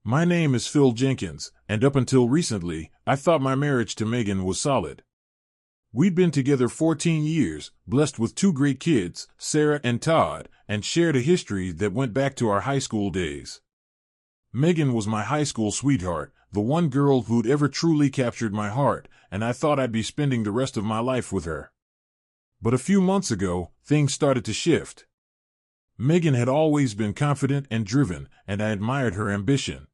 My name is Phil Jenkins, and up until recently, I thought my marriage to Megan was solid. We'd been together 14 years, blessed with two great kids, Sarah and Todd, and shared a history that went back to our high school days. Megan was my high school sweetheart, the one girl who'd ever truly captured my heart, and I thought I'd be spending the rest of my life with her. But a few months ago, things started to shift. Megan had always been confident and driven, and I admired her ambition.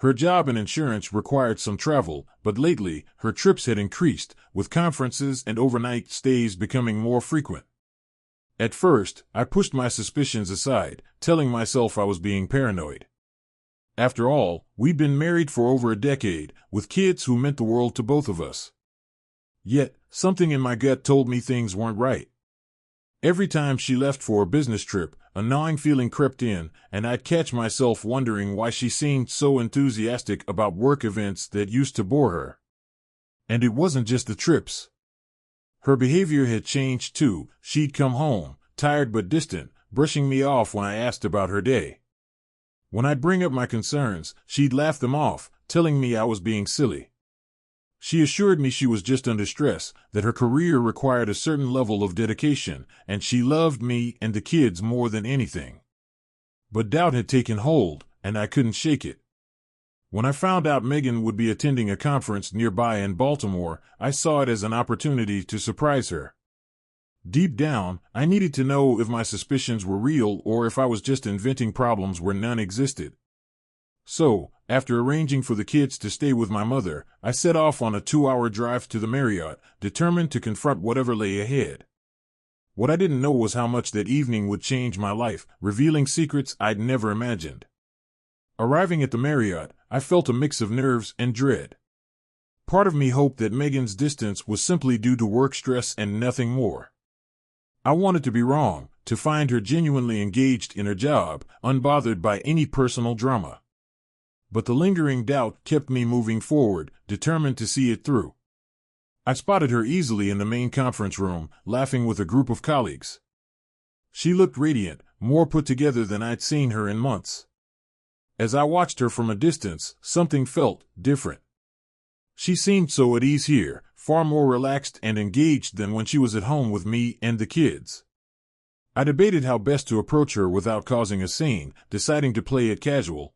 Her job in insurance required some travel, but lately, her trips had increased, with conferences and overnight stays becoming more frequent. At first, I pushed my suspicions aside, telling myself I was being paranoid. After all, we'd been married for over a decade, with kids who meant the world to both of us. Yet, something in my gut told me things weren't right. Every time she left for a business trip, a gnawing feeling crept in, and I'd catch myself wondering why she seemed so enthusiastic about work events that used to bore her. And it wasn't just the trips. Her behavior had changed too. She'd come home, tired but distant, brushing me off when I asked about her day. When I'd bring up my concerns, she'd laugh them off, telling me I was being silly. She assured me she was just under stress, that her career required a certain level of dedication, and she loved me and the kids more than anything. But doubt had taken hold, and I couldn't shake it. When I found out Megan would be attending a conference nearby in Baltimore, I saw it as an opportunity to surprise her. Deep down, I needed to know if my suspicions were real or if I was just inventing problems where none existed. So, after arranging for the kids to stay with my mother, I set off on a 2-hour drive to the Marriott, determined to confront whatever lay ahead. What I didn't know was how much that evening would change my life, revealing secrets I'd never imagined. Arriving at the Marriott, I felt a mix of nerves and dread. Part of me hoped that Megan's distance was simply due to work stress and nothing more. I wanted to be wrong, to find her genuinely engaged in her job, unbothered by any personal drama. But the lingering doubt kept me moving forward, determined to see it through. I spotted her easily in the main conference room, laughing with a group of colleagues. She looked radiant, more put together than I'd seen her in months. As I watched her from a distance, something felt different. She seemed so at ease here, far more relaxed and engaged than when she was at home with me and the kids. I debated how best to approach her without causing a scene, deciding to play it casual.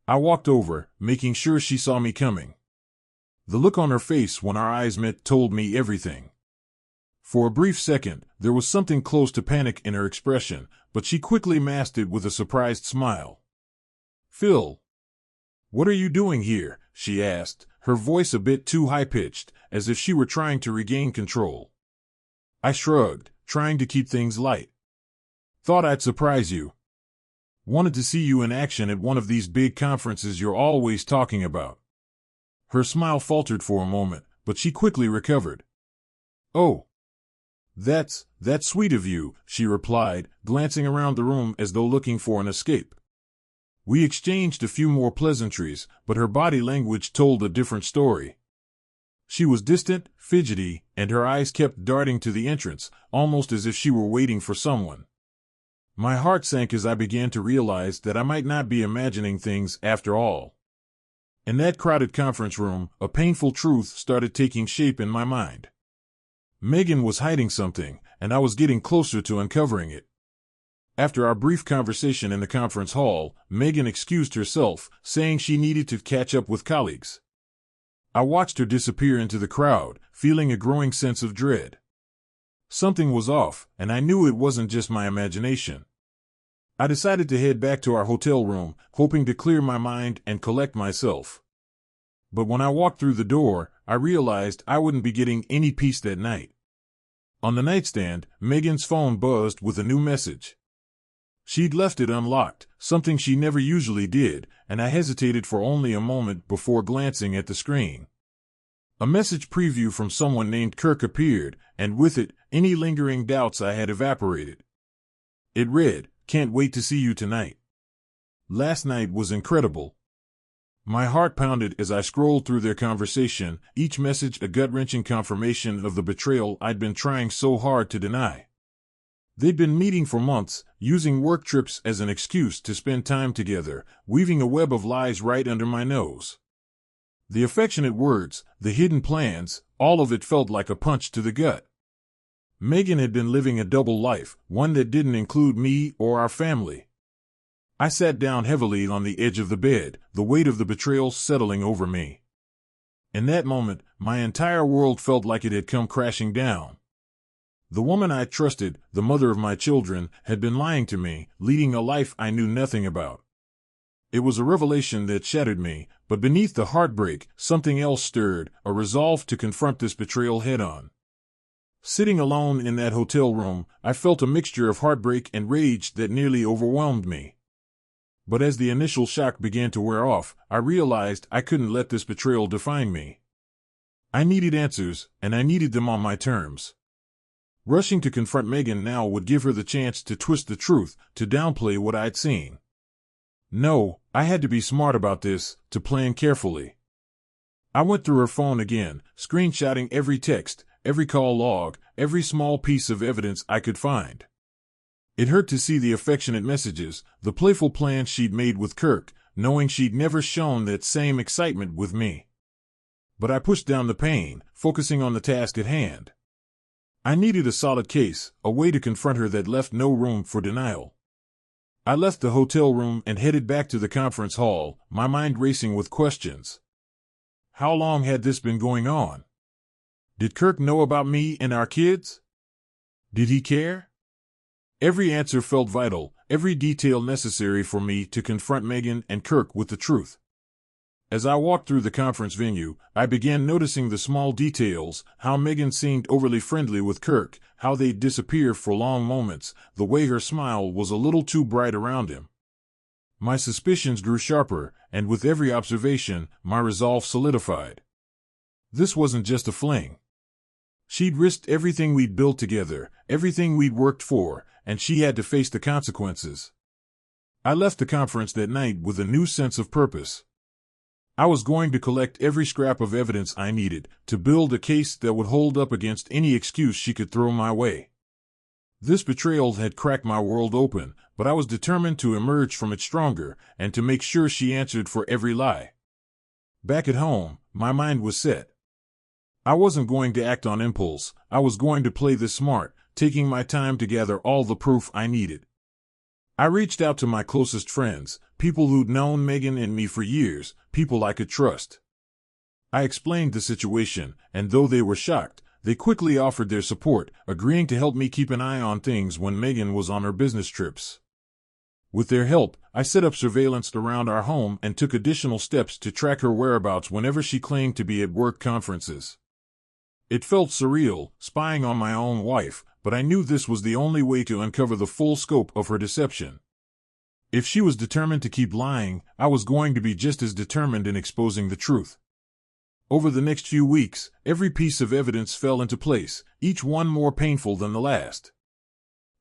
I walked over, making sure she saw me coming. The look on her face when our eyes met told me everything. For a brief second, there was something close to panic in her expression, but she quickly masked it with a surprised smile. "Phil, what are you doing here?" she asked, her voice a bit too high-pitched, as if she were trying to regain control. I shrugged, trying to keep things light. "Thought I'd surprise you. Wanted to see you in action at one of these big conferences you're always talking about." Her smile faltered for a moment, but she quickly recovered. "Oh, that's sweet of you," she replied, glancing around the room as though looking for an escape. We exchanged a few more pleasantries, but her body language told a different story. She was distant, fidgety, and her eyes kept darting to the entrance, almost as if she were waiting for someone. My heart sank as I began to realize that I might not be imagining things after all. In that crowded conference room, a painful truth started taking shape in my mind. Megan was hiding something, and I was getting closer to uncovering it. After our brief conversation in the conference hall, Megan excused herself, saying she needed to catch up with colleagues. I watched her disappear into the crowd, feeling a growing sense of dread. Something was off, and I knew it wasn't just my imagination. I decided to head back to our hotel room, hoping to clear my mind and collect myself. But when I walked through the door, I realized I wouldn't be getting any peace that night. On the nightstand, Megan's phone buzzed with a new message. She'd left it unlocked, something she never usually did, and I hesitated for only a moment before glancing at the screen. A message preview from someone named Kirk appeared, and with it, any lingering doubts I had evaporated. It read, "Can't wait to see you tonight. Last night was incredible." My heart pounded as I scrolled through their conversation, each message a gut-wrenching confirmation of the betrayal I'd been trying so hard to deny. They'd been meeting for months, using work trips as an excuse to spend time together, weaving a web of lies right under my nose. The affectionate words, the hidden plans, all of it felt like a punch to the gut. Megan had been living a double life, one that didn't include me or our family. I sat down heavily on the edge of the bed, the weight of the betrayal settling over me. In that moment, my entire world felt like it had come crashing down. The woman I trusted, the mother of my children, had been lying to me, leading a life I knew nothing about. It was a revelation that shattered me, but beneath the heartbreak, something else stirred, a resolve to confront this betrayal head-on. Sitting alone in that hotel room, I felt a mixture of heartbreak and rage that nearly overwhelmed me. But as the initial shock began to wear off, I realized I couldn't let this betrayal define me. I needed answers, and I needed them on my terms. Rushing to confront Megan now would give her the chance to twist the truth, to downplay what I'd seen. No, I had to be smart about this, to plan carefully. I went through her phone again, screenshotting every text, every call log, every small piece of evidence I could find. It hurt to see the affectionate messages, the playful plans she'd made with Kirk, knowing she'd never shown that same excitement with me. But I pushed down the pain, focusing on the task at hand. I needed a solid case, a way to confront her that left no room for denial. I left the hotel room and headed back to the conference hall, my mind racing with questions. How long had this been going on? Did Kirk know about me and our kids? Did he care? Every answer felt vital, every detail necessary for me to confront Megan and Kirk with the truth. As I walked through the conference venue, I began noticing the small details, how Megan seemed overly friendly with Kirk, how they'd disappear for long moments, the way her smile was a little too bright around him. My suspicions grew sharper, and with every observation, my resolve solidified. This wasn't just a fling. She'd risked everything we'd built together, everything we'd worked for, and she had to face the consequences. I left the conference that night with a new sense of purpose. I was going to collect every scrap of evidence I needed to build a case that would hold up against any excuse she could throw my way. This betrayal had cracked my world open, but I was determined to emerge from it stronger and to make sure she answered for every lie. Back at home, my mind was set. I wasn't going to act on impulse. I was going to play this smart, taking my time to gather all the proof I needed. I reached out to my closest friends, people who'd known Megan and me for years, people I could trust. I explained the situation, and though they were shocked, they quickly offered their support, agreeing to help me keep an eye on things when Megan was on her business trips. With their help, I set up surveillance around our home and took additional steps to track her whereabouts whenever she claimed to be at work conferences. It felt surreal, spying on my own wife, but I knew this was the only way to uncover the full scope of her deception. If she was determined to keep lying, I was going to be just as determined in exposing the truth. Over the next few weeks, every piece of evidence fell into place, each one more painful than the last.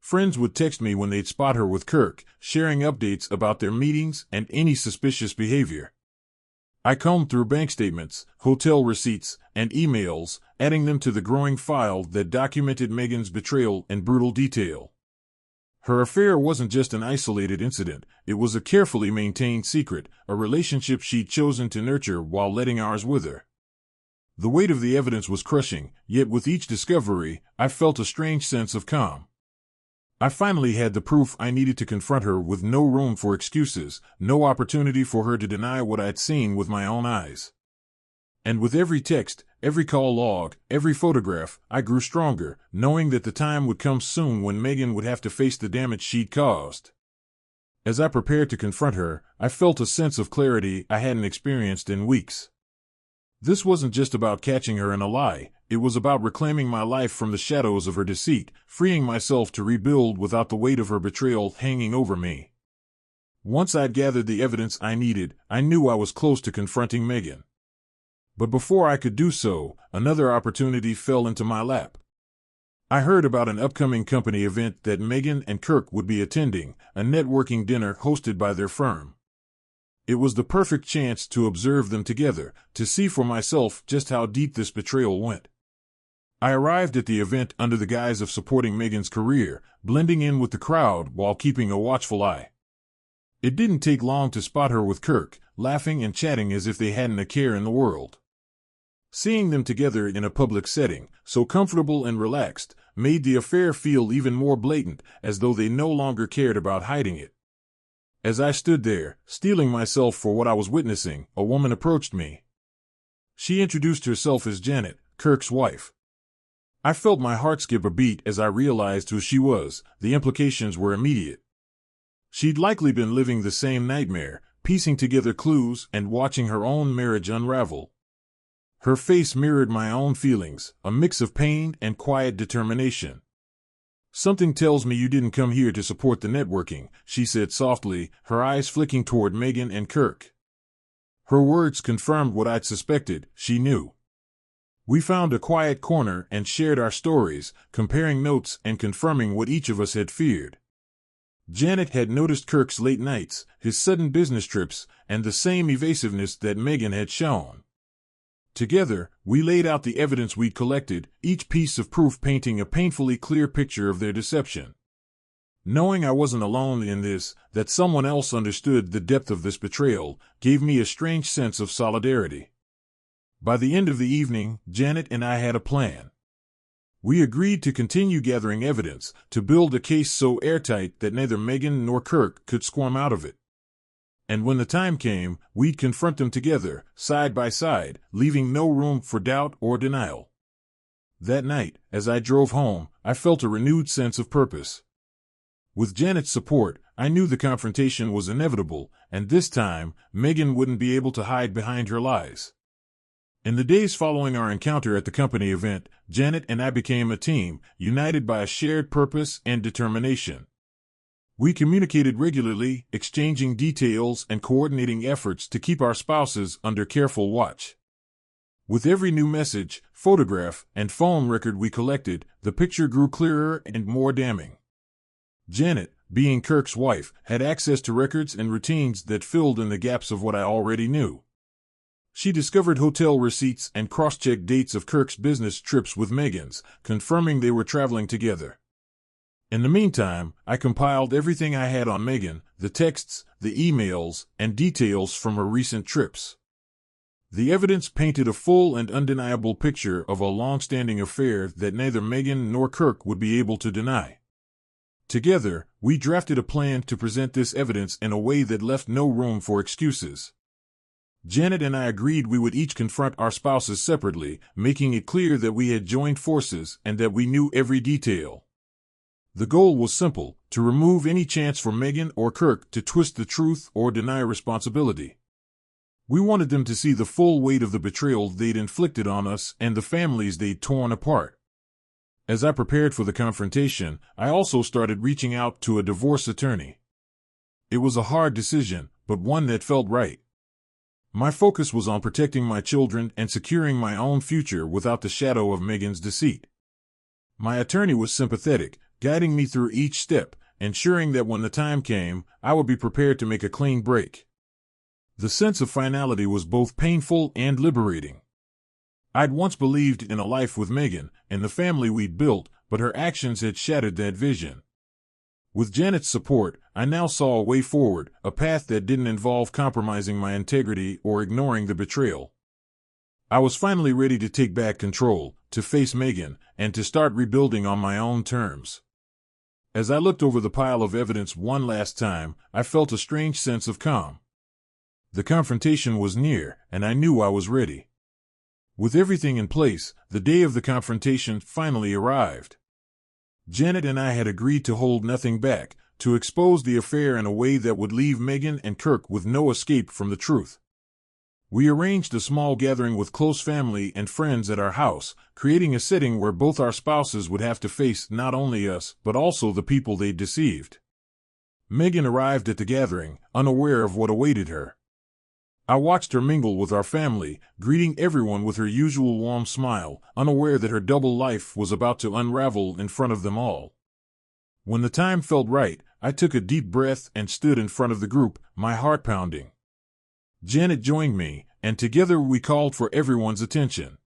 Friends would text me when they'd spot her with Kirk, sharing updates about their meetings and any suspicious behavior. I combed through bank statements, hotel receipts, and emails, adding them to the growing file that documented Megan's betrayal in brutal detail. Her affair wasn't just an isolated incident, it was a carefully maintained secret, a relationship she'd chosen to nurture while letting ours wither. The weight of the evidence was crushing, yet with each discovery, I felt a strange sense of calm. I finally had the proof I needed to confront her with no room for excuses, no opportunity for her to deny what I'd seen with my own eyes. And with every text, every call log, every photograph, I grew stronger, knowing that the time would come soon when Megan would have to face the damage she'd caused. As I prepared to confront her, I felt a sense of clarity I hadn't experienced in weeks. This wasn't just about catching her in a lie, it was about reclaiming my life from the shadows of her deceit, freeing myself to rebuild without the weight of her betrayal hanging over me. Once I'd gathered the evidence I needed, I knew I was close to confronting Megan. But before I could do so, another opportunity fell into my lap. I heard about an upcoming company event that Megan and Kirk would be attending, a networking dinner hosted by their firm. It was the perfect chance to observe them together, to see for myself just how deep this betrayal went. I arrived at the event under the guise of supporting Megan's career, blending in with the crowd while keeping a watchful eye. It didn't take long to spot her with Kirk, laughing and chatting as if they hadn't a care in the world. Seeing them together in a public setting, so comfortable and relaxed, made the affair feel even more blatant, as though they no longer cared about hiding it. As I stood there, steeling myself for what I was witnessing, a woman approached me. She introduced herself as Janet, Kirk's wife. I felt my heart skip a beat as I realized who she was. The implications were immediate. She'd likely been living the same nightmare, piecing together clues and watching her own marriage unravel. Her face mirrored my own feelings, a mix of pain and quiet determination. "Something tells me you didn't come here to support the networking," she said softly, her eyes flicking toward Megan and Kirk. Her words confirmed what I'd suspected. She knew. We found a quiet corner and shared our stories, comparing notes and confirming what each of us had feared. Janet had noticed Kirk's late nights, his sudden business trips, and the same evasiveness that Megan had shown. Together, we laid out the evidence we'd collected, each piece of proof painting a painfully clear picture of their deception. Knowing I wasn't alone in this, that someone else understood the depth of this betrayal, gave me a strange sense of solidarity. By the end of the evening, Janet and I had a plan. We agreed to continue gathering evidence, to build a case so airtight that neither Megan nor Kirk could squirm out of it. And when the time came, we'd confront them together, side by side, leaving no room for doubt or denial. That night, as I drove home, I felt a renewed sense of purpose. With Janet's support, I knew the confrontation was inevitable, and this time, Megan wouldn't be able to hide behind her lies. In the days following our encounter at the company event, Janet and I became a team, united by a shared purpose and determination. We communicated regularly, exchanging details and coordinating efforts to keep our spouses under careful watch. With every new message, photograph, and phone record we collected, the picture grew clearer and more damning. Janet, being Kirk's wife, had access to records and routines that filled in the gaps of what I already knew. She discovered hotel receipts and cross-checked dates of Kirk's business trips with Megan's, confirming they were traveling together. In the meantime, I compiled everything I had on Megan, the texts, the emails, and details from her recent trips. The evidence painted a full and undeniable picture of a long-standing affair that neither Megan nor Kirk would be able to deny. Together, we drafted a plan to present this evidence in a way that left no room for excuses. Janet and I agreed we would each confront our spouses separately, making it clear that we had joined forces and that we knew every detail. The goal was simple: to remove any chance for Megan or Kirk to twist the truth or deny responsibility. We wanted them to see the full weight of the betrayal they'd inflicted on us and the families they'd torn apart. As I prepared for the confrontation, I also started reaching out to a divorce attorney. It was a hard decision, but one that felt right. My focus was on protecting my children and securing my own future without the shadow of Megan's deceit. My attorney was sympathetic, guiding me through each step, ensuring that when the time came, I would be prepared to make a clean break. The sense of finality was both painful and liberating. I'd once believed in a life with Megan, and the family we'd built, but her actions had shattered that vision. With Janet's support, I now saw a way forward, a path that didn't involve compromising my integrity or ignoring the betrayal. I was finally ready to take back control, to face Megan, and to start rebuilding on my own terms. As I looked over the pile of evidence one last time, I felt a strange sense of calm. The confrontation was near, and I knew I was ready. With everything in place, the day of the confrontation finally arrived. Janet and I had agreed to hold nothing back, to expose the affair in a way that would leave Megan and Kirk with no escape from the truth. We arranged a small gathering with close family and friends at our house, creating a setting where both our spouses would have to face not only us, but also the people they'd deceived. Megan arrived at the gathering, unaware of what awaited her. I watched her mingle with our family, greeting everyone with her usual warm smile, unaware that her double life was about to unravel in front of them all. When the time felt right, I took a deep breath and stood in front of the group, my heart pounding. Janet joined me, and together we called for everyone's attention.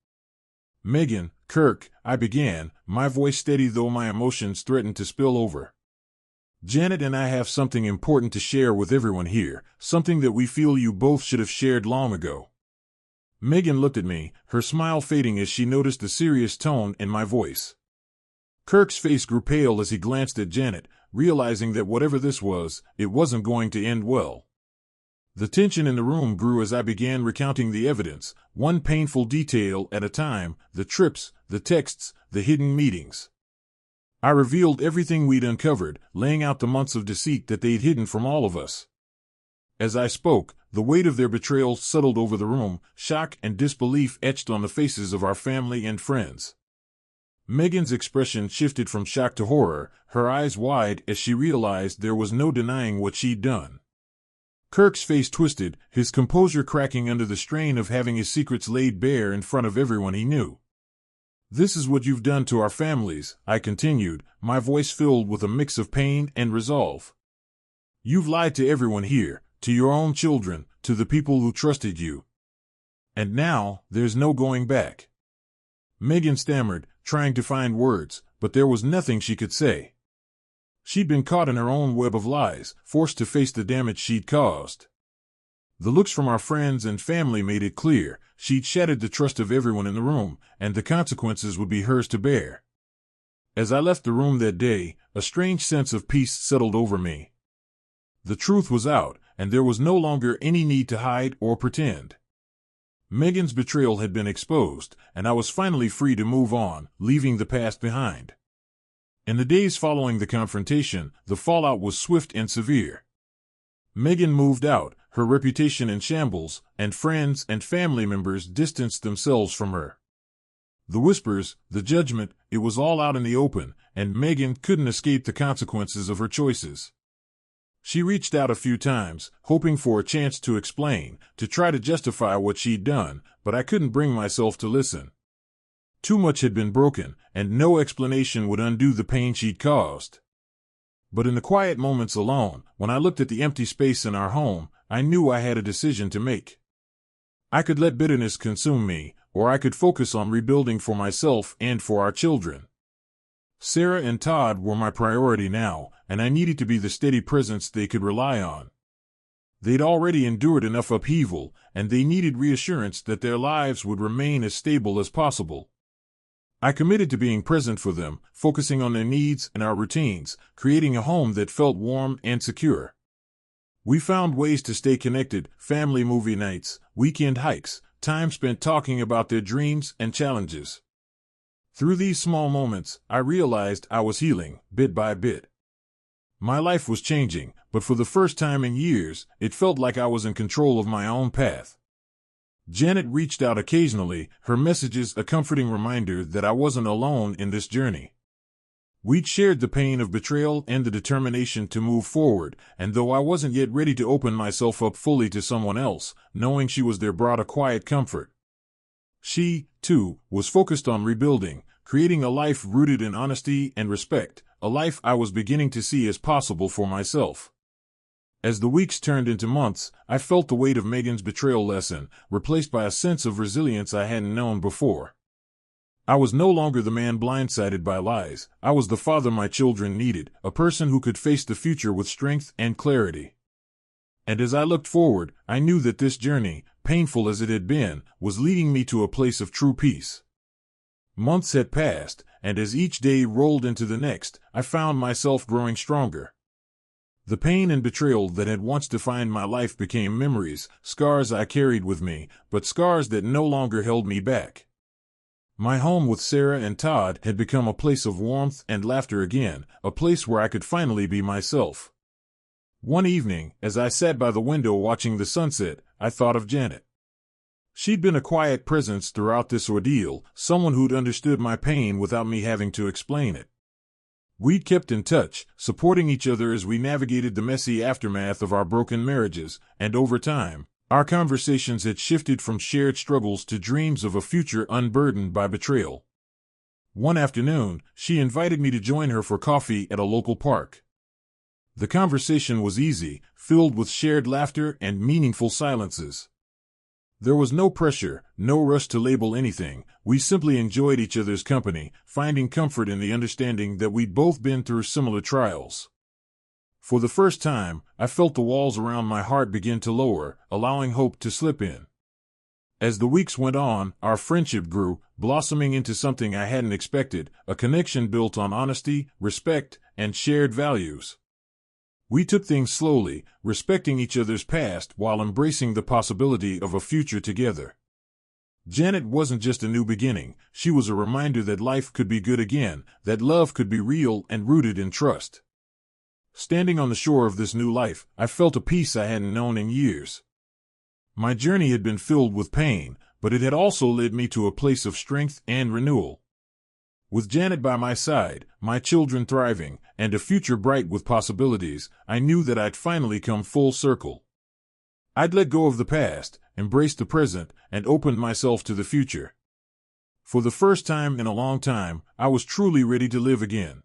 Megan, Kirk, I began, my voice steady though my emotions threatened to spill over. Janet and I have something important to share with everyone here, something that we feel you both should have shared long ago. Megan looked at me, her smile fading as she noticed the serious tone in my voice. Kirk's face grew pale as he glanced at Janet, realizing that whatever this was, it wasn't going to end well. The tension in the room grew as I began recounting the evidence, one painful detail at a time, the trips, the texts, the hidden meetings. I revealed everything we'd uncovered, laying out the months of deceit that they'd hidden from all of us. As I spoke, the weight of their betrayal settled over the room, shock and disbelief etched on the faces of our family and friends. Megan's expression shifted from shock to horror, her eyes wide as she realized there was no denying what she'd done. Kirk's face twisted, his composure cracking under the strain of having his secrets laid bare in front of everyone he knew. "This is what you've done to our families," I continued, my voice filled with a mix of pain and resolve. "You've lied to everyone here, to your own children, to the people who trusted you. And now, there's no going back." Megan stammered, trying to find words, but there was nothing she could say. She'd been caught in her own web of lies, forced to face the damage she'd caused. The looks from our friends and family made it clear, she'd shattered the trust of everyone in the room, and the consequences would be hers to bear. As I left the room that day, a strange sense of peace settled over me. The truth was out, and there was no longer any need to hide or pretend. Megan's betrayal had been exposed, and I was finally free to move on, leaving the past behind. In the days following the confrontation, the fallout was swift and severe. Megan moved out, her reputation in shambles, and friends and family members distanced themselves from her. The whispers, the judgment, it was all out in the open, and Megan couldn't escape the consequences of her choices. She reached out a few times, hoping for a chance to explain, to try to justify what she'd done, but I couldn't bring myself to listen. Too much had been broken, and no explanation would undo the pain she'd caused. But in the quiet moments alone, when I looked at the empty space in our home, I knew I had a decision to make. I could let bitterness consume me, or I could focus on rebuilding for myself and for our children. Sarah and Todd were my priority now, and I needed to be the steady presence they could rely on. They'd already endured enough upheaval, and they needed reassurance that their lives would remain as stable as possible. I committed to being present for them, focusing on their needs and our routines, creating a home that felt warm and secure. We found ways to stay connected, family movie nights, weekend hikes, time spent talking about their dreams and challenges. Through these small moments, I realized I was healing, bit by bit. My life was changing, but for the first time in years, it felt like I was in control of my own path. Janet reached out occasionally, her messages a comforting reminder that I wasn't alone in this journey. We'd shared the pain of betrayal and the determination to move forward, and though I wasn't yet ready to open myself up fully to someone else, knowing she was there brought a quiet comfort. She, too, was focused on rebuilding, creating a life rooted in honesty and respect, a life I was beginning to see as possible for myself. As the weeks turned into months, I felt the weight of Megan's betrayal lessen, replaced by a sense of resilience I hadn't known before. I was no longer the man blindsided by lies. I was the father my children needed, a person who could face the future with strength and clarity. And as I looked forward, I knew that this journey, painful as it had been, was leading me to a place of true peace. Months had passed, and as each day rolled into the next, I found myself growing stronger. The pain and betrayal that had once defined my life became memories, scars I carried with me, but scars that no longer held me back. My home with Sarah and Todd had become a place of warmth and laughter again, a place where I could finally be myself. One evening, as I sat by the window watching the sunset, I thought of Janet. She'd been a quiet presence throughout this ordeal, someone who'd understood my pain without me having to explain it. We'd kept in touch, supporting each other as we navigated the messy aftermath of our broken marriages, and over time, our conversations had shifted from shared struggles to dreams of a future unburdened by betrayal. One afternoon, she invited me to join her for coffee at a local park. The conversation was easy, filled with shared laughter and meaningful silences. There was no pressure, no rush to label anything. We simply enjoyed each other's company, finding comfort in the understanding that we'd both been through similar trials. For the first time, I felt the walls around my heart begin to lower, allowing hope to slip in. As the weeks went on, our friendship grew, blossoming into something I hadn't expected, a connection built on honesty, respect, and shared values. We took things slowly, respecting each other's past while embracing the possibility of a future together. Janet wasn't just a new beginning, she was a reminder that life could be good again, that love could be real and rooted in trust. Standing on the shore of this new life, I felt a peace I hadn't known in years. My journey had been filled with pain, but it had also led me to a place of strength and renewal. With Janet by my side, my children thriving, and a future bright with possibilities, I knew that I'd finally come full circle. I'd let go of the past, embraced the present, and opened myself to the future. For the first time in a long time, I was truly ready to live again.